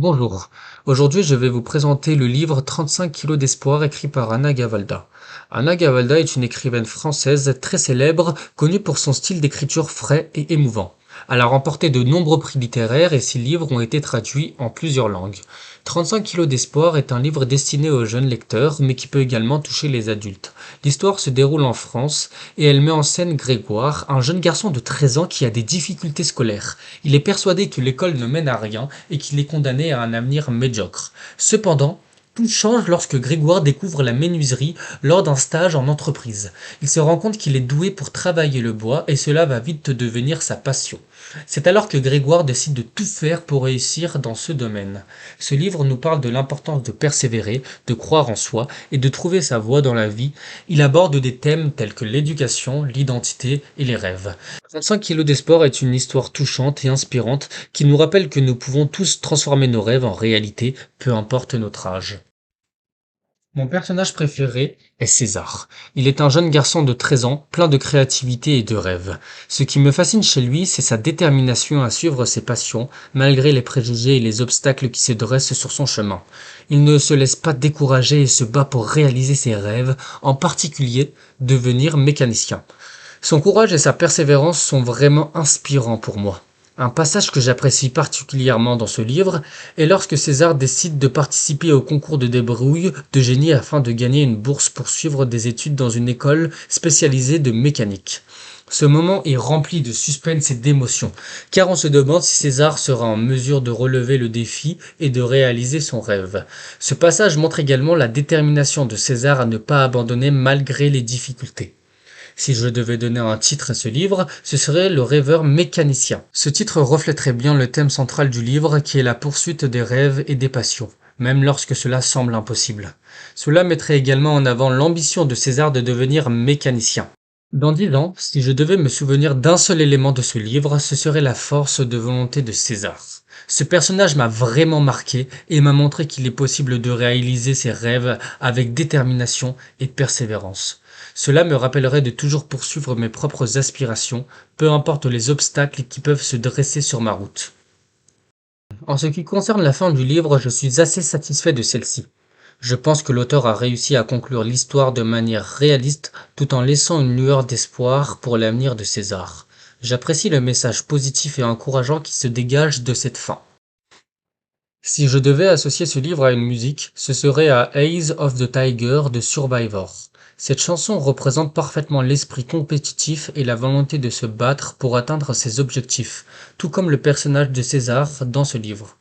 Bonjour, aujourd'hui je vais vous présenter le livre 35 kilos d'espoir écrit par Anna Gavalda. Anna Gavalda est une écrivaine française très célèbre, connue pour son style d'écriture frais et émouvant. Elle a remporté de nombreux prix littéraires et ses livres ont été traduits en plusieurs langues. 35 kilos d'espoir est un livre destiné aux jeunes lecteurs, mais qui peut également toucher les adultes. L'histoire se déroule en France et elle met en scène Grégoire, un jeune garçon de 13 ans qui a des difficultés scolaires. Il est persuadé que l'école ne mène à rien et qu'il est condamné à un avenir médiocre. Cependant, tout change lorsque Grégoire découvre la menuiserie lors d'un stage en entreprise. Il se rend compte qu'il est doué pour travailler le bois et cela va vite devenir sa passion. C'est alors que Grégoire décide de tout faire pour réussir dans ce domaine. Ce livre nous parle de l'importance de persévérer, de croire en soi et de trouver sa voie dans la vie. Il aborde des thèmes tels que l'éducation, l'identité et les rêves. 35 kilos d'espoir est une histoire touchante et inspirante qui nous rappelle que nous pouvons tous transformer nos rêves en réalité, peu importe notre âge. Mon personnage préféré est César. Il est un jeune garçon de 13 ans, plein de créativité et de rêves. Ce qui me fascine chez lui, c'est sa détermination à suivre ses passions, malgré les préjugés et les obstacles qui se dressent sur son chemin. Il ne se laisse pas décourager et se bat pour réaliser ses rêves, en particulier devenir mécanicien. Son courage et sa persévérance sont vraiment inspirants pour moi. Un passage que j'apprécie particulièrement dans ce livre est lorsque César décide de participer au concours de débrouille de génie afin de gagner une bourse pour suivre des études dans une école spécialisée de mécanique. Ce moment est rempli de suspense et d'émotion, car on se demande si César sera en mesure de relever le défi et de réaliser son rêve. Ce passage montre également la détermination de César à ne pas abandonner malgré les difficultés. Si je devais donner un titre à ce livre, ce serait Le rêveur mécanicien. Ce titre reflèterait bien le thème central du livre qui est la poursuite des rêves et des passions, même lorsque cela semble impossible. Cela mettrait également en avant l'ambition de César de devenir mécanicien. Dans 10 ans, si je devais me souvenir d'un seul élément de ce livre, ce serait la force de volonté de César. Ce personnage m'a vraiment marqué et m'a montré qu'il est possible de réaliser ses rêves avec détermination et persévérance. Cela me rappellerait de toujours poursuivre mes propres aspirations, peu importe les obstacles qui peuvent se dresser sur ma route. En ce qui concerne la fin du livre, je suis assez satisfait de celle-ci. Je pense que l'auteur a réussi à conclure l'histoire de manière réaliste tout en laissant une lueur d'espoir pour l'avenir de César. J'apprécie le message positif et encourageant qui se dégage de cette fin. Si je devais associer ce livre à une musique, ce serait à Eyes of the Tiger de Survivor. Cette chanson représente parfaitement l'esprit compétitif et la volonté de se battre pour atteindre ses objectifs, tout comme le personnage de César dans ce livre.